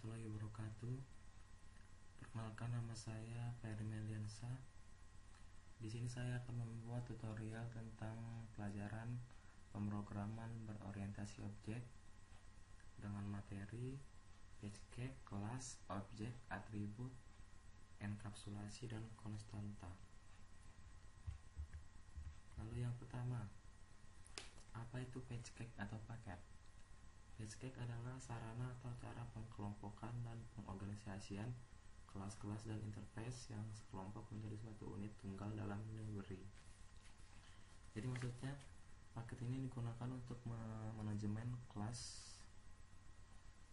warahmatullahi wabarakatuh. Perkenalkan, nama saya Ferry Meliansa. Di sini saya akan membuat tutorial tentang pelajaran pemrograman berorientasi objek dengan materi PageCake, kelas, objek, atribut, enkapsulasi, dan konstanta. Lalu yang pertama, apa itu PageCake atau paket? PageCake adalah sarana atau cara pengkelompokan dan pengorganisasian kelas-kelas dan interface yang sekelompok menjadi suatu unit tunggal dalam library. Jadi maksudnya paket ini digunakan untuk manajemen kelas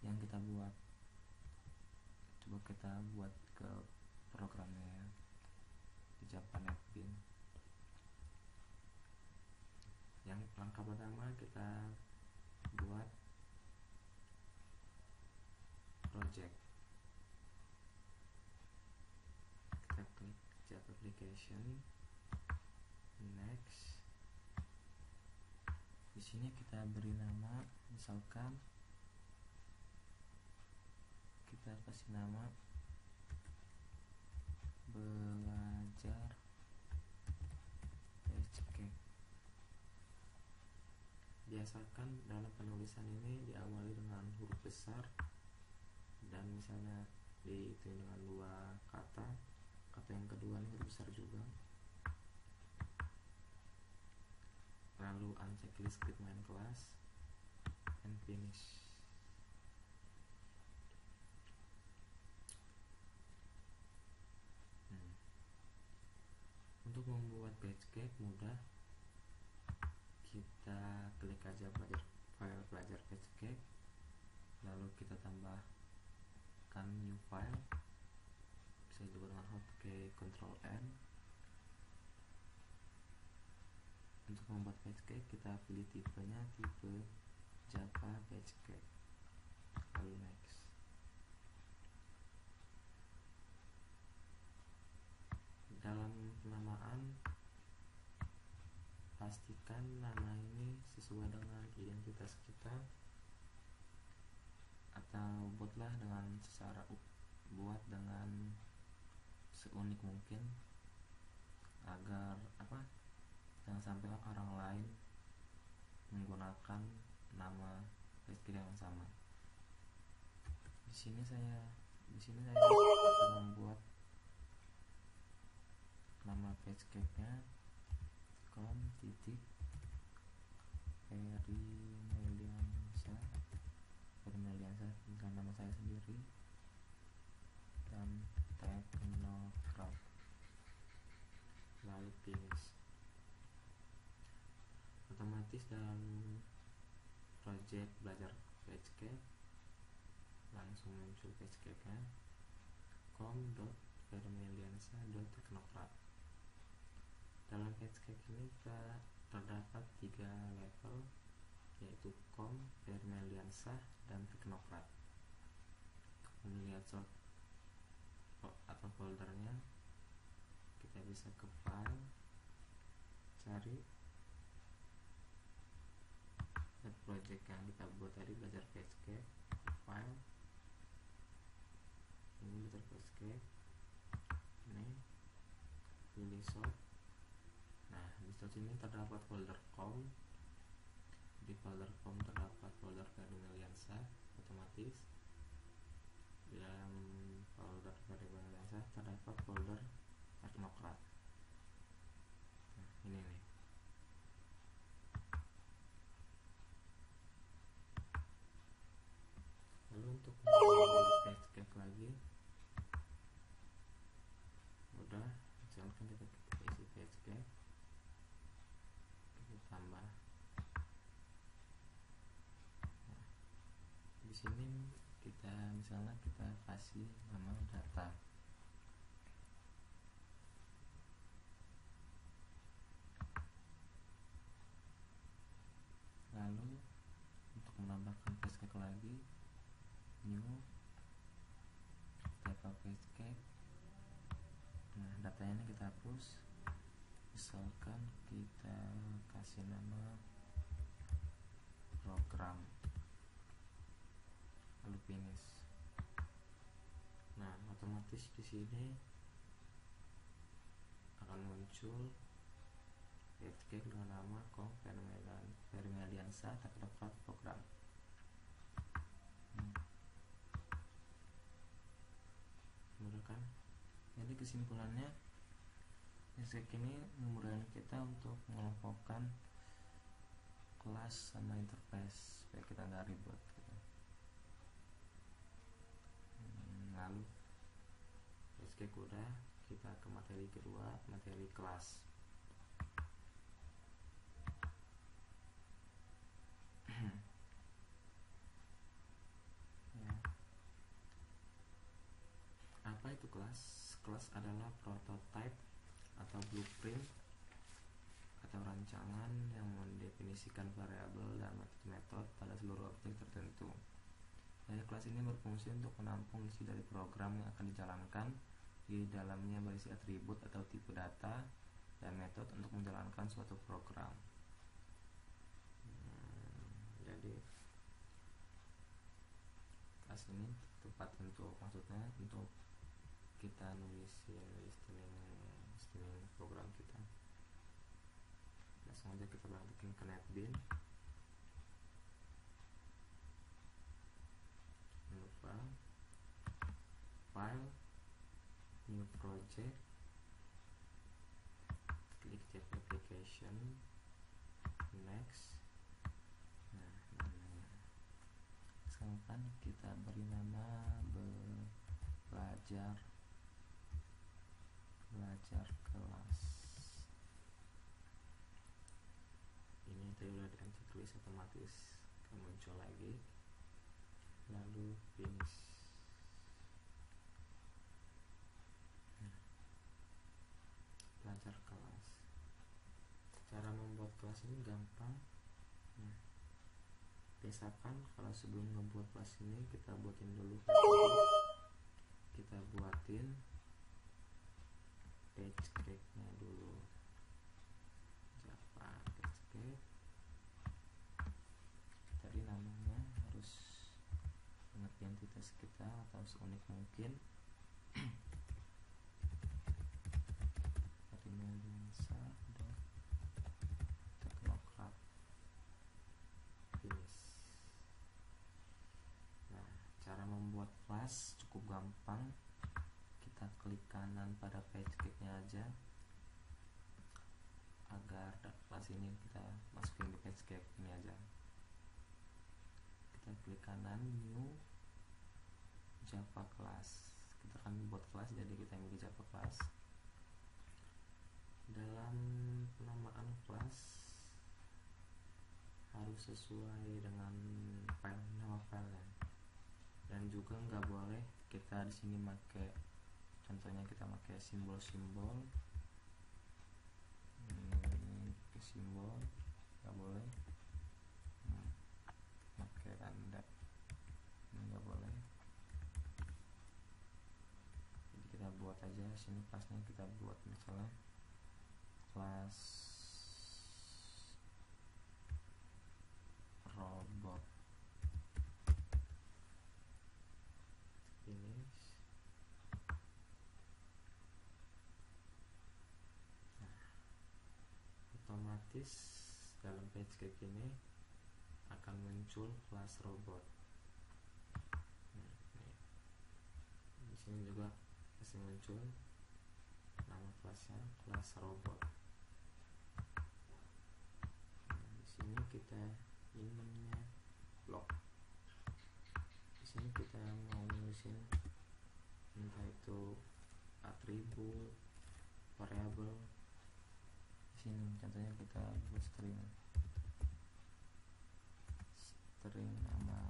yang kita buat. Coba kita buat ke programnya ya, di Java NetBeans. Yang langkah pertama kita buat project. Kita klik Java application, next. Di sini kita beri nama, misalkan kita kasih nama belajar PageCake. Biasakan dalam penulisan ini diawali dengan huruf besar, dan misalnya dihitung dengan dua kata yang kedua ini huruf besar juga. Lalu uncheck list script main class and finish. Untuk membuat PageCake mudah, kita klik aja file belajar PageCake, lalu kita tambahkan new file, bisa juga dengan hotkey Ctrl N. Untuk membuat PageCake kita pilih tipenya tipe Java PageCake, lalu next. Dalam penamaan, pastikan nama ini sesuai dengan identitas kita, atau buat dengan seunik mungkin agar jangan sampai orang lain menggunakan nama PageCake yang sama. Di sini saya membuat nama PageCake-nya Ferry Meliansa dengan nama saya sendiri, dan Technocrat, lalu finish. Otomatis dalam project belajar PageCake langsung muncul PageCake-nya com.ferrymeliansa.technocrat. Dalam PageCake ini terdapat 3 level, yaitu com, Ferry Meliansa, dan Technocrat. Melihat sort atau foldernya, kita bisa ke file, cari project yang kita buat tadi, belajar PageCake, file, ini belajar PageCake, ini pilih sort. Nah, di sort ini terdapat folder com. Di folder com terdapat folder Ferry Meliansa, otomatis. Di dalam folder Ferry Meliansa terdapat folder Technocrat. Nah, ini nih. Lalu untuk membuat PageCake lagi udah, misalkan kita isi PageCake, kita tambah. Nah, di sini misalnya kita kasih nama data. Lalu untuk menambahkan PageCake lagi, new Java PageCake. Nah, datanya ini kita hapus, misalkan kita kasih nama program, lalu finish. otomatis di sini akan muncul page cake dengan nama Convermelianza terdapat program. Mudah kan? Jadi kesimpulannya, page cake ini memudahkan kita untuk mengelompokkan kelas sama interface supaya kita nggak ribet gitu. Lalu page cake udah, kita ke materi kedua, materi kelas. Ya. Apa itu kelas? Kelas adalah prototype atau blueprint atau rancangan yang mendefinisikan variabel dan metode pada seluruh objek tertentu. Jadi kelas ini berfungsi untuk menampung isi dari program yang akan dijalankan. Di dalamnya berisi atribut atau tipe data dan metode untuk menjalankan suatu program. Jadi kelas ini tempat untuk, maksudnya untuk kita nulisin listing program kita. Langsung aja kita lanjutin ke NetBeans. File, new project, klik Java application, next. Nah, namanya sekarang kita beri nama belajar kelas. Ini tadi udah di tulis, otomatis akan muncul lagi. Lalu finish. Belajar kelas. Cara membuat kelas ini gampang. Biasakan kalau sebelum membuat kelas ini kita buatin dulu page cake nya dulu. Java page cake. Tadi namanya harus mengerti entitas kita atau seunik mungkin. Teknokrat finish. Nah, cara membuat kelas cukup gampang. Kita klik kanan pada page cake nya aja agar kelas ini kita masukin di page cake ini aja. Kita klik kanan, new Java class. Kita akan buat kelas, jadi kita milih Java class. Dalam penamaan kelas harus sesuai dengan nama filenya, dan juga nggak boleh kita di sini pakai, contohnya kita pakai simbol-simbol. Simbol nggak boleh, pakai tanda nggak boleh. Jadi kita buat aja sini kelasnya, kita buat misalnya kelas robot. Finish. Nah, otomatis dalam page cake ini akan muncul kelas robot. Di sini juga masih muncul nama kelasnya, kelas robot. Di sini kita ininya blok. Di sini kita mau nulisin entah itu atribut, variabel. Di sini contohnya kita buat string nama.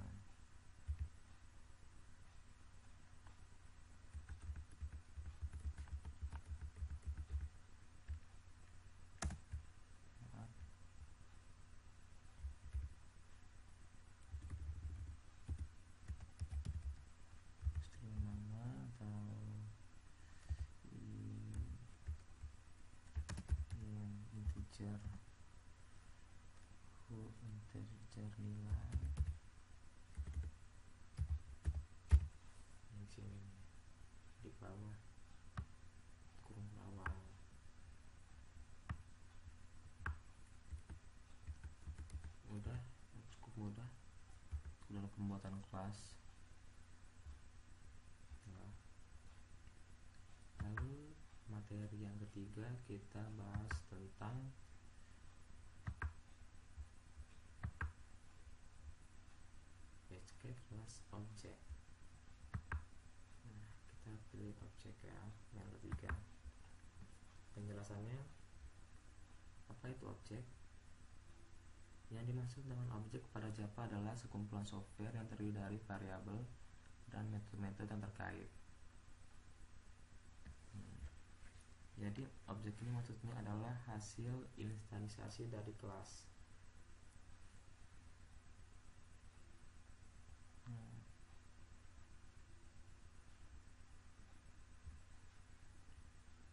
Integer nilai di sini, di lalu pembuatan kelas. Nah, lalu materi yang ketiga kita bahas tentang PHP kelas objek. Nah, kita pilih objek ya, yang ketiga. Penjelasannya, apa itu objek? Yang dimaksud dengan objek pada Java adalah sekumpulan software yang terdiri dari variabel dan metode-metode yang terkait. Jadi objek ini maksudnya adalah hasil instansiasi dari kelas.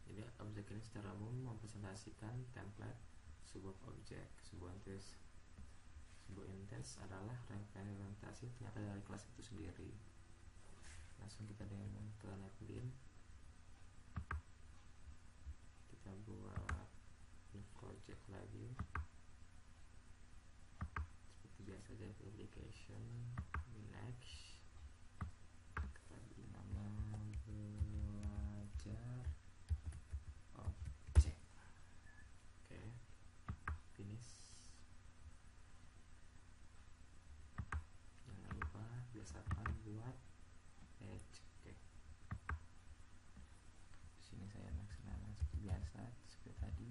Jadi objek ini secara umum mempresentasikan template sebuah objek. Sebuah instance adalah representasi ternyata dari kelas itu sendiri. Langsung kita demo ke NetBeans. Kita buat new project lagi seperti biasa aja, application next, kita beri nama belajar objek. Oke, finish. Jangan lupa biasakan buat edge. Oke, di sini saya laksanakan seperti biasa, seperti tadi,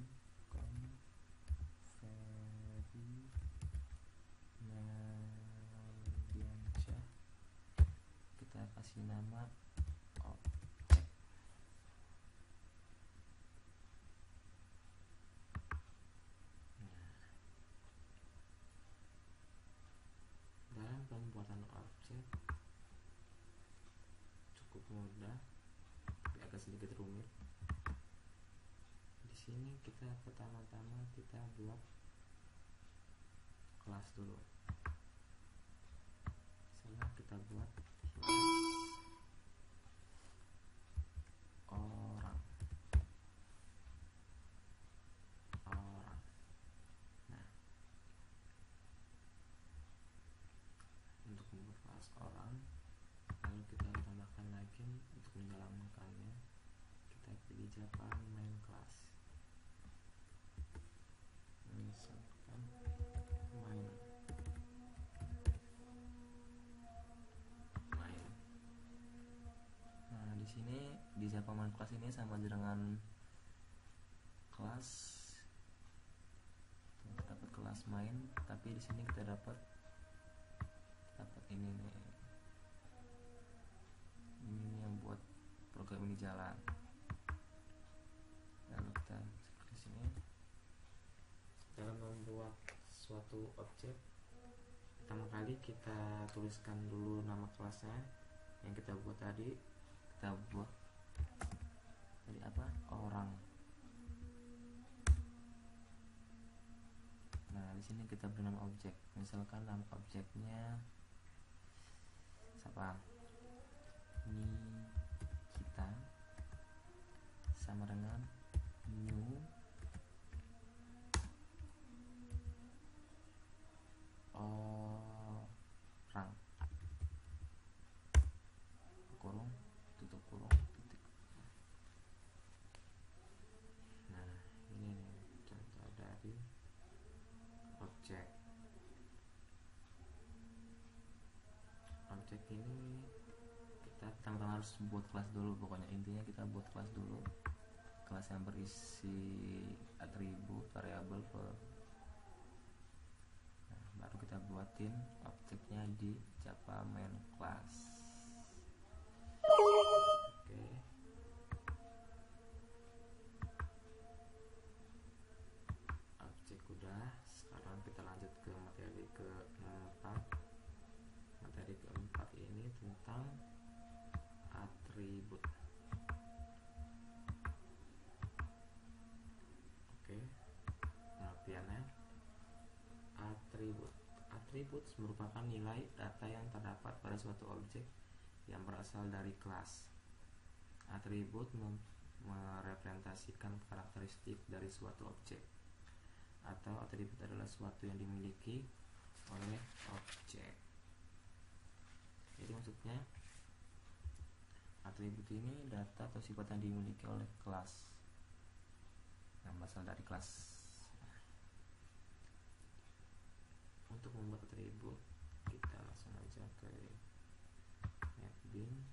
Nadiansyah. Kita kasih nama objek. Nah, dalam pembuatan objek cukup mudah, tapi agak sedikit rumit. Di sini kita pertama-tama kita buat kelas dulu. Setelah kita buat kelas orang. Nah, untuk membuat kelas orang, lalu kita tambahkan lagi untuk menjalankannya, kita pilih Java main class. Misalkan main. Nah, di sini di Java main class ini sama dengan kelas, kita dapat kelas main, tapi di sini kita dapat ini nih. Ini yang buat program ini jalan. Lalu kita di sini dalam membuat suatu objek, pertama kali kita tuliskan dulu nama kelasnya yang kita buat tadi. Kita buat tadi apa? Orang. Nah, di sini kita beri nama objek. Misalkan nama objeknya siapa? Ini kita sama dengan new orang, kurung, tutup kurung, titik. Nah, ini contoh dari objek. Objek ini kita pertama harus buat kelas dulu. Pokoknya intinya kita buat kelas dulu, kelas yang berisi atribut, variabel, baru kita buatin objeknya di Java main class. Oke. Objek udah. Sekarang kita lanjut ke materi keempat. Materi keempat ini tentang atribut. Oke, pengertiannya. Atribut merupakan nilai data yang terdapat pada suatu objek yang berasal dari kelas. Atribut merepresentasikan karakteristik dari suatu objek, atau atribut adalah sesuatu yang dimiliki oleh objek. Atribut ini data atau sifat yang dimiliki oleh kelas yang berasal dari kelas. Untuk membuat atribut, kita langsung aja ke NetBeans,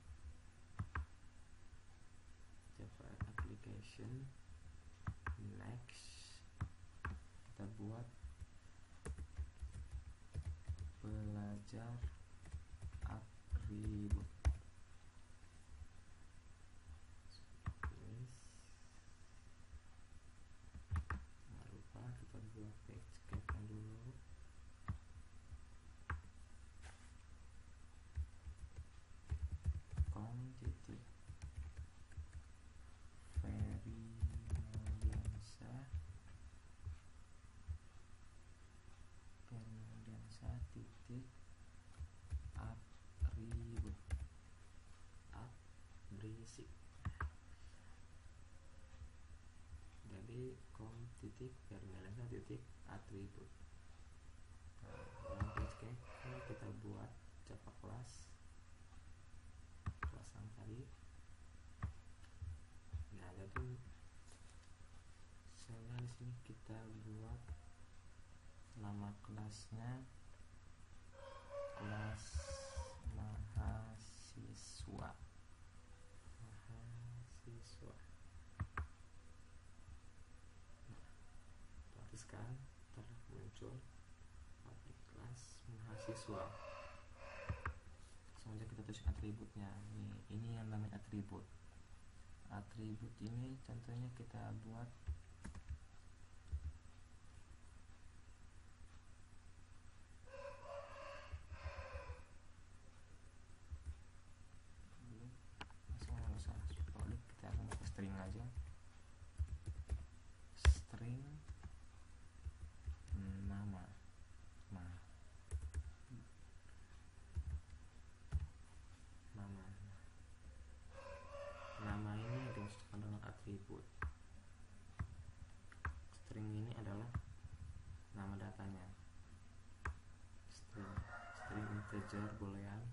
Java Application, next, kita buat belajar atribut. Jangan lupa kita buat page caption dulu. Titik Fernandiansa titik atribut berisik. Jadi titik Fernandiansa titik atribut. Dalam page ini kita buat Java kelas yang tadi. Nah, jadi misalnya di sini kita buat nama kelasnya kelas mahasiswa. Nah, otomatis kan muncul public kelas mahasiswa. Langsung aja kita tulis atributnya. Ini yang namanya atribut. Atribut ini contohnya kita buat kita akan buat string aja. String nama. Nama ini dimasukkan dalam atribut. String ini adalah nama datanya. String integer boolean.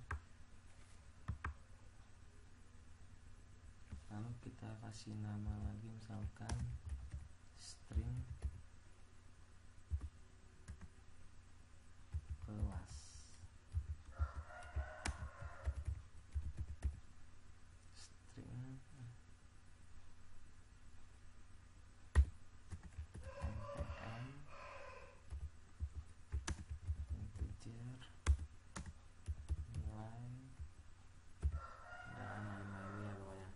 Lalu kita kasih nama lagi, misalkan string kelas. String npm integer nilai dan lain-lainnya pokoknya.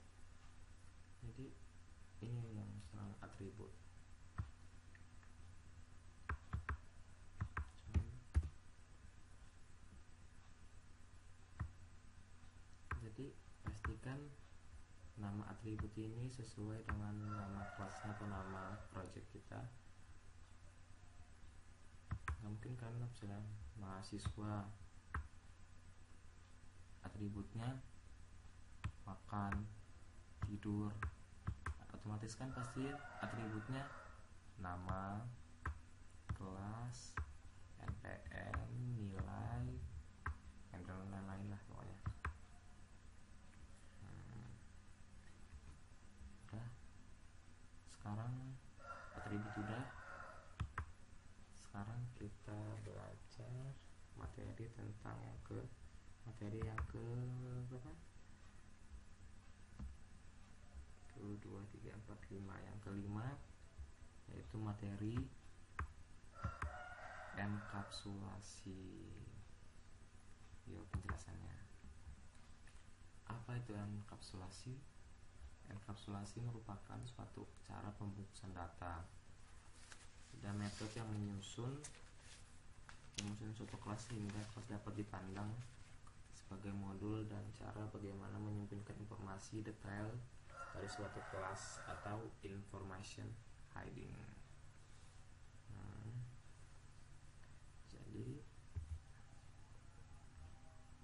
Jadi ini yang soal atribut. Jadi pastikan nama atribut ini sesuai dengan nama kelasnya atau nama project kita. Nah, mungkin karena misalnya mahasiswa, atributnya makan, tidur, otomatis kan pasti atributnya nama, kelas, npm, nilai, dan lain-lain lah pokoknya. Udah, sekarang atribut udah. Sekarang kita belajar materi tentang materi yang ke berapa? 1, 2, 3, 4, 5. Yang kelima yaitu materi enkapsulasi. Yuk penjelasannya. Apa itu enkapsulasi? Enkapsulasi merupakan suatu cara pembungkusan data dan metode yang menyusun suatu kelas sehingga kelas dapat dipandang sebagai modul dan cara bagaimana menyembunyikan informasi detail dari suatu kelas atau information hiding. Jadi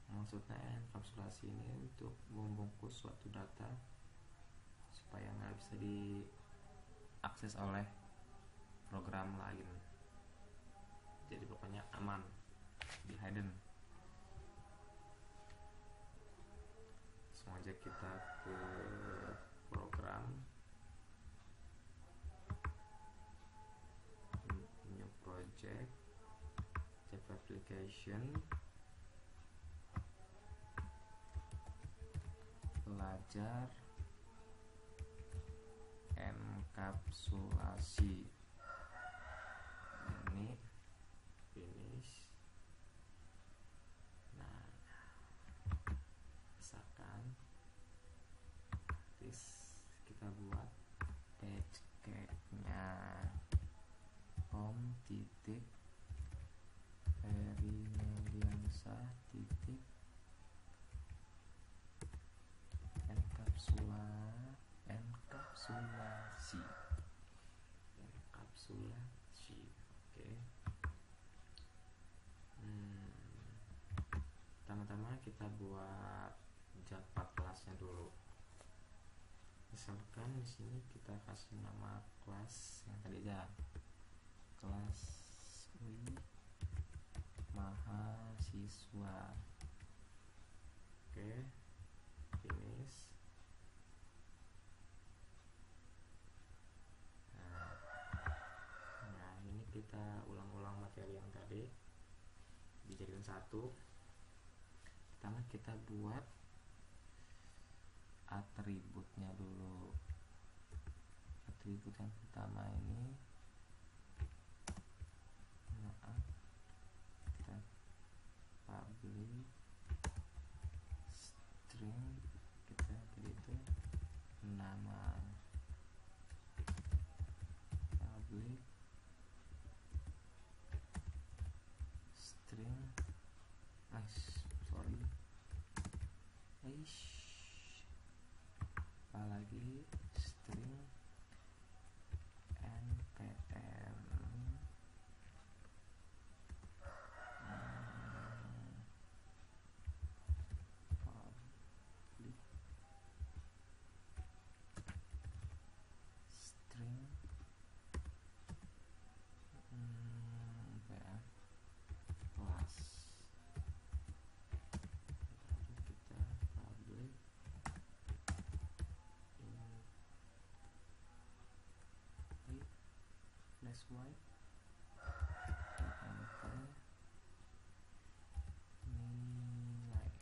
maksudnya enkapsulasi ini untuk membungkus suatu data supaya nggak bisa diakses oleh program lain. Jadi pokoknya aman, di hidden. Langsung aja kita ke program, new project, Java application, belajar enkapsulasi. Ini finish. Nah, misalkan kita buat page cake-nya home titik Ferry Meliansah titik enkapsulasi. Oke. Pertama-tama kita buat Java kelasnya dulu. Misalkan di sini kita kasih nama kelas yang tadi aja, kelas mahasiswa. Oke, finish. Nah, ini kita ulang-ulang materi yang tadi dijadikan satu. Pertama kita buat atributnya dulu. Atribut yang pertama ini, kita public string, kita beri itu nama public string, apalagi string npm public string class. Kita public flash white nilai.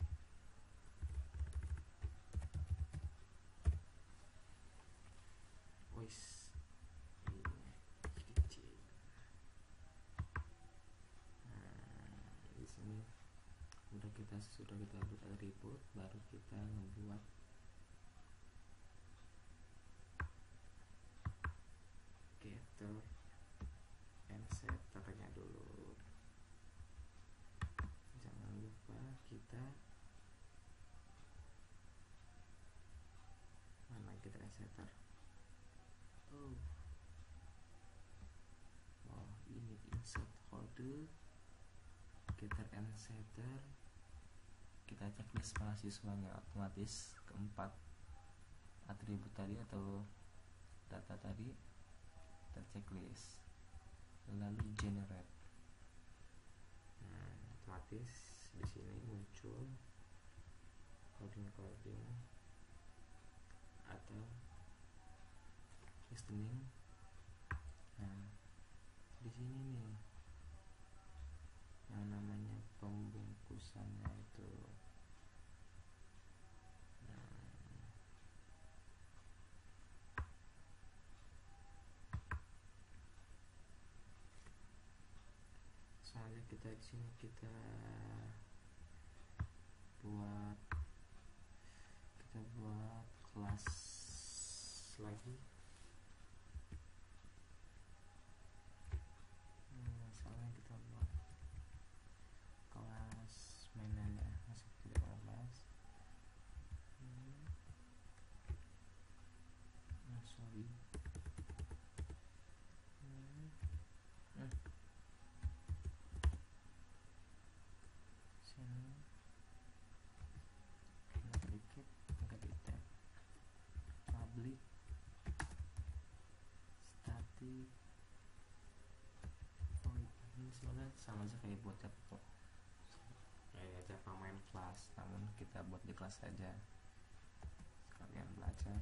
Di sini sudah kita buat atribut, baru kita membuat getter and setternya dulu. Jangan lupa kita mana getter and setter. Ini insert kode getter and setter. Kita checklist mahasiswanya, otomatis keempat atribut tadi atau data tadi terchecklist, lalu generate. Otomatis di sini muncul coding atau listening. Nah, di sini nih yang namanya pembungkusannya itu. Soalnya kita di sini kita buat kelas lagi. Soalnya kita buat kelas mainannya masuk tidak kelas. Sorry. Sini dikit enggak kita public static void. Ini sebenarnya sama aja kayak buat Java, kayak Java main class, namun kita buat di kelas saja sekalian aja.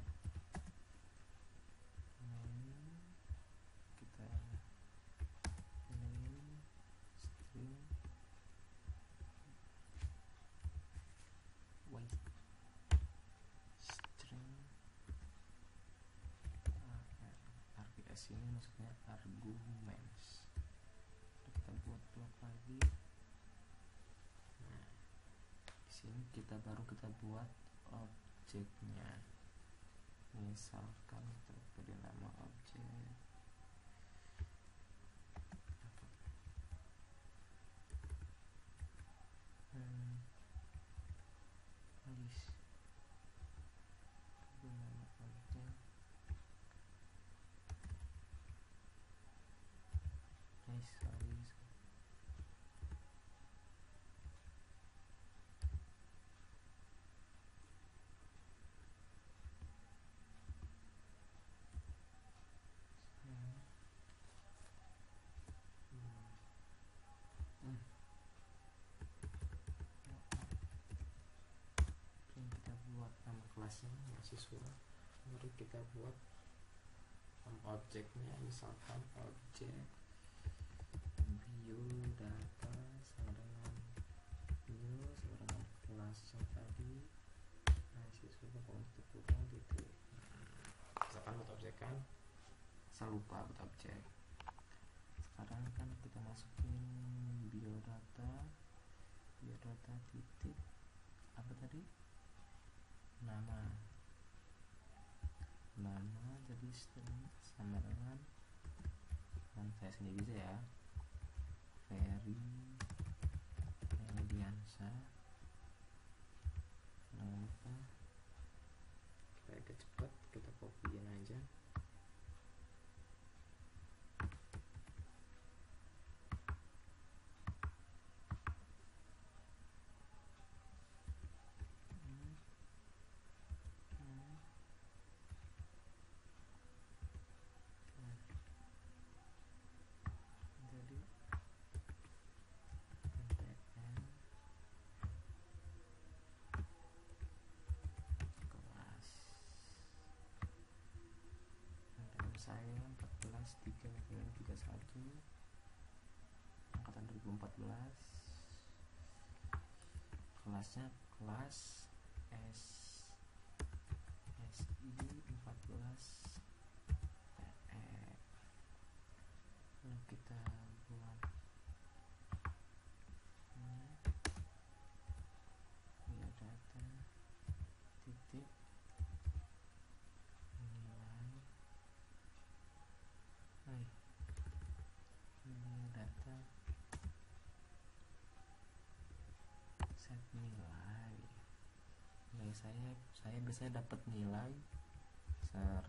Kita string wait string RPS ini maksudnya arguments. Kita buat blok lagi. Nah, di sini kita buat objeknya. Misalkan kita beri nama objek list. Beri nama objek list. Kita buat nama kelasnya mahasiswa, baru kita buat nama objeknya, misalkan objek biodata sama dengan new sama dengan kelasnya tadi mahasiswa untuk kurang titik. Misalkan buat objek kan, saya lupa buat objek. Sekarang kan kita masukin biodata titik apa tadi, nama jadi string sama dengan saya sendiri bisa ya, Ferry Diansa. Jangan lupa kita agak cepat, kita copyin aja. Saya 14.3.31 angkatan 2014. Kelasnya kelas SI 14 PE. Lalu kita buat biodata titik data set nilai saya biasanya dapat nilai 100.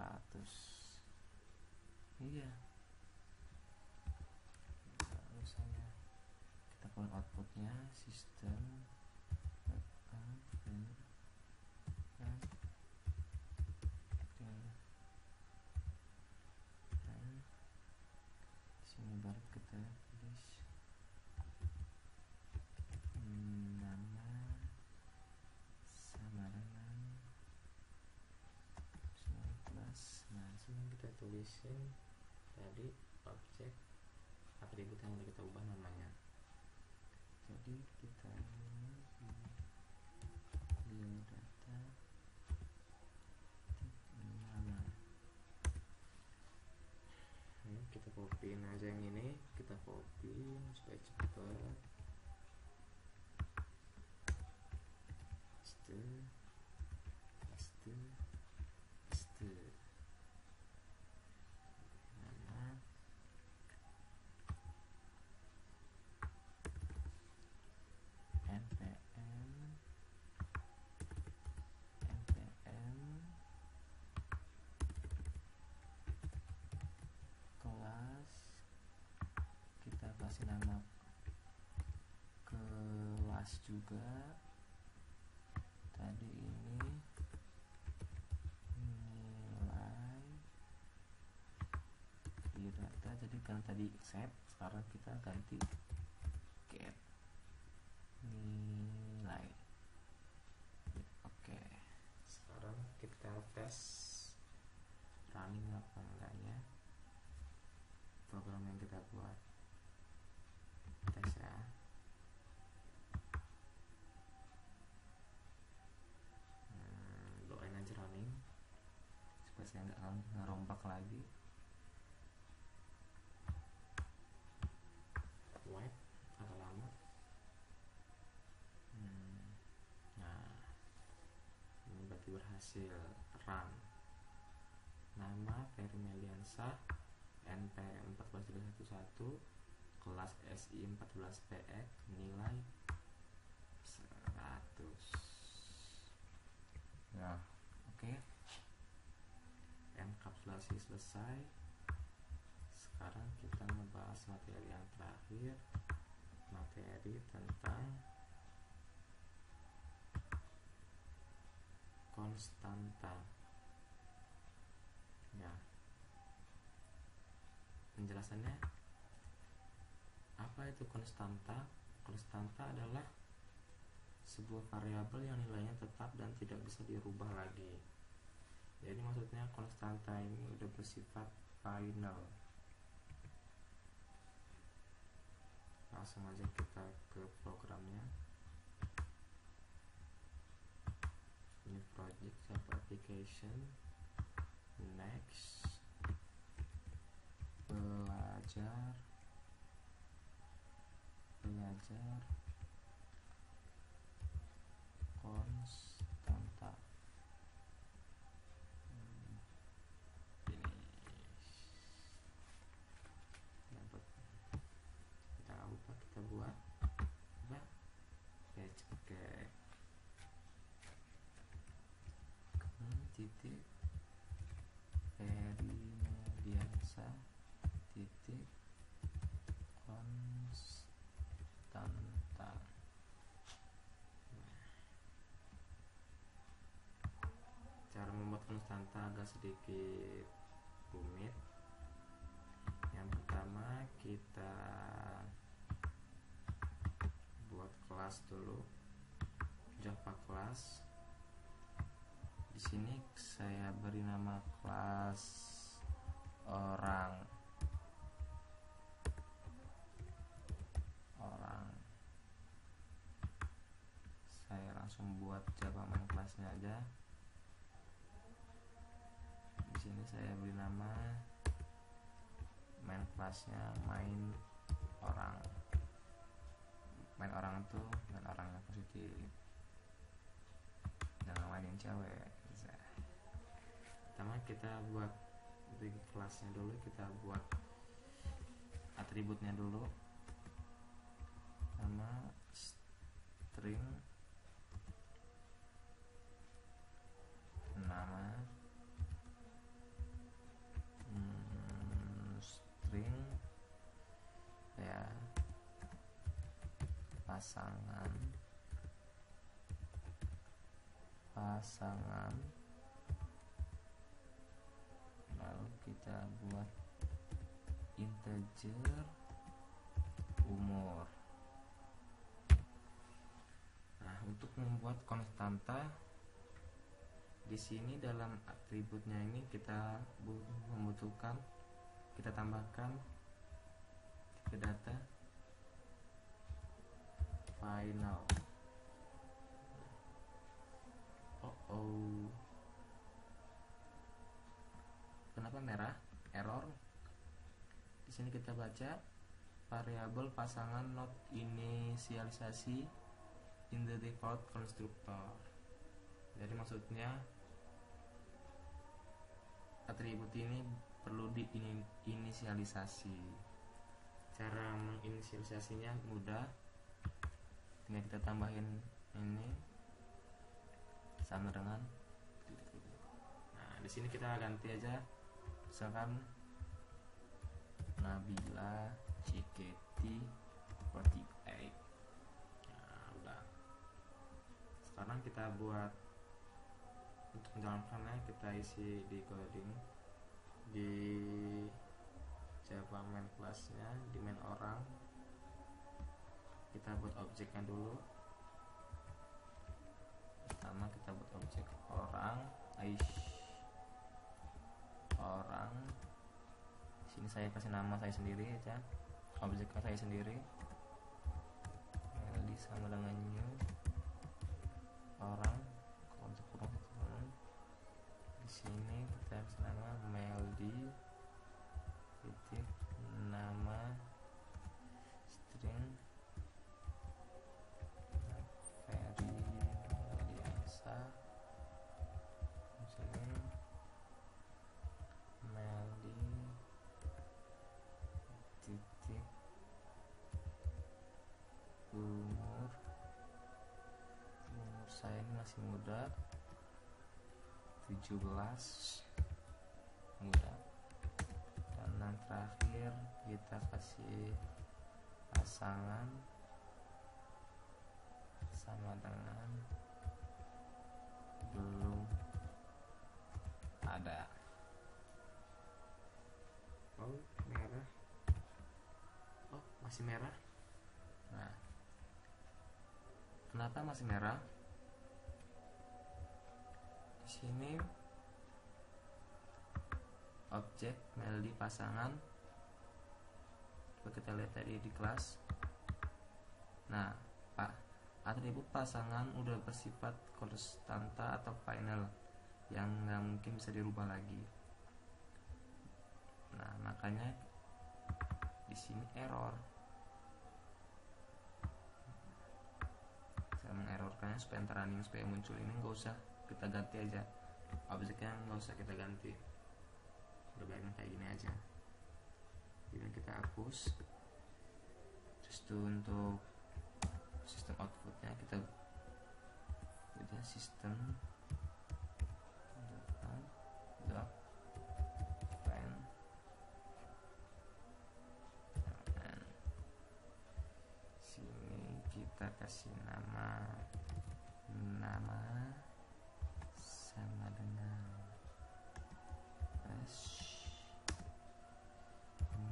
Iya, lalu kita keluar outputnya sistem sini baru kita tulis nama sama dengan kelas. Nah, sini kita tulisin tadi objek atribut yang udah kita ubah namanya. Jadi kita biodata nama. Kita copyin aja yang ini, kita copyin supaya cepat. Paste nama npm kelas, kita kasih nama kelas juga. Tadi ini nilai biodata, jadi kan tadi set, sekarang kita ganti get nilai. Oke, sekarang kita tes jangan ngerombak lagi. Wait, agak lama. Nah, ini berarti berhasil. Run. Nama Ferry Meliansyah, NP 14311, kelas SI 14PX, nilai 100. Nah, oke. Enkapsulasi selesai. Sekarang kita ngebahas materi yang terakhir, materi tentang konstanta. Ya, penjelasannya apa itu konstanta? Konstanta adalah sebuah variabel yang nilainya tetap dan tidak bisa dirubah lagi. Jadi maksudnya konstanta ini udah bersifat final. Langsung aja kita ke programnya. New project, Java application, next, belajar konstanta. Dapat. Kita lupa kita buat apa? Page cake. Titik Ferry Meliansyah titik konstanta. Cara membuat konstanta agak sedikit rumit. Yang pertama kita buat kelas dulu, Java class. Di sini saya beri nama kelas orang. Saya langsung buat Java main kelasnya aja. Di sini saya beri nama main kelasnya main orang. Main orang tuh main orang yang positif, jangan mainin cewek. Pertama kita buat di kelasnya dulu, kita buat atributnya dulu. Nama string, nama string ya, pasangan lalu kita buat integer umur. Nah, untuk membuat konstanta di sini dalam atributnya ini kita membutuhkan, kita tambahkan ke data final. Kenapa merah? Error. Di sini kita baca variabel pasangan not inisialisasi in the default constructor. Jadi maksudnya atribut ini perlu diinisialisasi. Cara menginisialisasinya mudah, tinggal kita tambahin ini sama dengan. Nah, di sini kita ganti aja, misalkan Nabila Ciketi 48. Nah, udah. Sekarang kita buat, untuk menjalankannya kita isi di coding di Java main classnya, di main orang kita buat objeknya dulu. Pertama kita buat objek orang, sini saya kasih nama saya sendiri aja, objeknya saya sendiri, Meli sama dengan new orang, untuk kurung di sini kita kasih nama masih muda, 17 muda. Dan yang terakhir kita kasih pasangan sama dengan belum ada. Oh, merah. Oh, masih merah. Nah, kenapa masih merah? Di sini objek Meldi pasangan, coba kita lihat tadi di kelas. Nah, atribut pasangan udah bersifat konstanta atau final yang nggak mungkin bisa dirubah lagi. Nah, makanya di sini error. Saya mengerrorkannya supaya running, supaya muncul ini nggak usah kita ganti aja, objeknya nggak usah kita ganti, udah biarin kayak gini aja. Jadi kita hapus. Terus untuk sistem outputnya kita udah sistem dot pen sini kita kasih nama sama dengan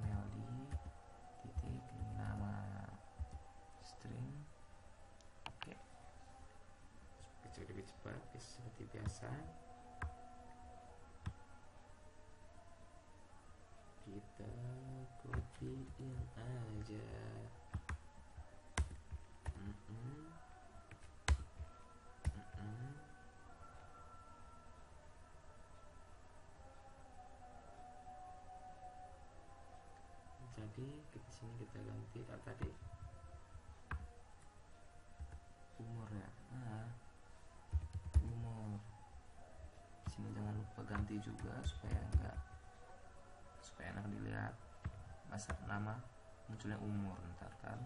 Meldi titik nama string. Oke, supaya lebih cepat seperti biasa kita copy-in aja. Jadi di sini kita ganti tadi umur ya. Nah, umur di sini jangan lupa ganti juga supaya enak dilihat. Masa nama munculnya umur ntar kan.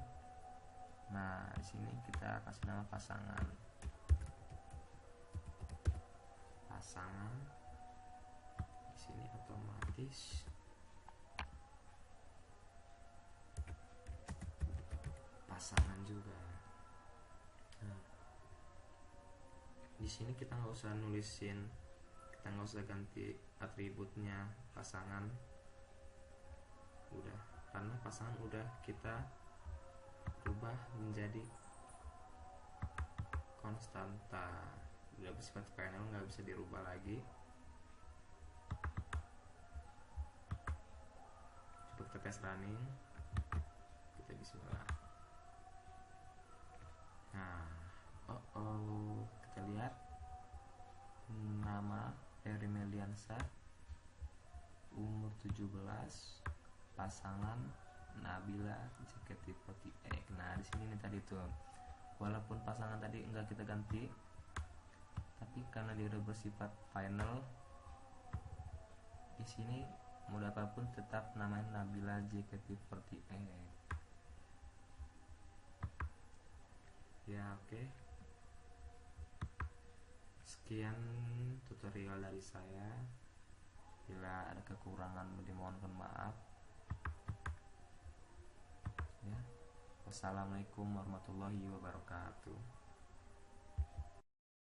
Nah, di sini kita kasih nama pasangan. Di sini otomatis pasangan juga. Nah, di sini kita nggak usah nulisin, kita nggak usah ganti atributnya pasangan, udah, karena pasangan udah kita rubah menjadi konstanta, udah bersifat final, nggak bisa dirubah lagi. Coba kita tes running, kita bismillah. Nah, kita lihat nama Ferry Meliansa, umur 17, pasangan Nabila JKT48. Nah, di sini nih tadi tuh, walaupun pasangan tadi enggak kita ganti, tapi karena dia udah bersifat final, di sini mau apapun tetap namanya Nabila JKT48. Ya, oke. Sekian tutorial dari saya. Bila ada kekurangan dimohonkan maaf. Ya. Wassalamualaikum warahmatullahi wabarakatuh.